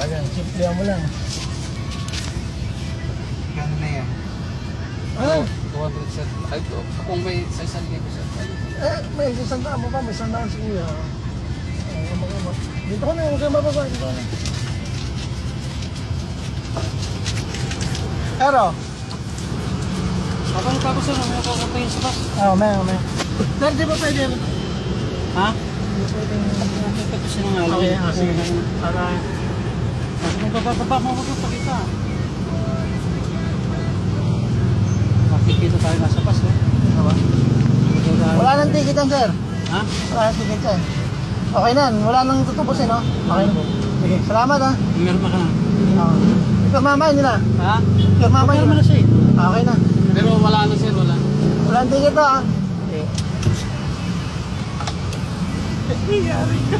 Ayan, simple mo lang. Gano'n na yan. Ah, 200 sir. Ay, kung may 6,000 sir. may isang daan mo pa, may isang daan si Kuya. Dito ko na, huwag kayo mababa. Dito ko na. Pero, Kapag pa ko sir, may kukuntayin sa bus. may. Pero di ba pwede? Ha? Di ba pwede? Ito ko sinungaling. Okay, sige. Para, Kasi kung bababa mo, huwag yung pakita. Makikita tayo nasa bus, eh. wala nang ticket yan, sir. Ha? Wala nang ticket yan. Okay na, wala nang tutubusin, no? Okay na. Sige, salamat, ha? Meron pa ka na. Pirmama yun na. Ha? Pirmama Meron yun na na. siya, eh. Okay na. Pero wala na sir, wala. Wala nang ticket to, ha? Nangyari ka.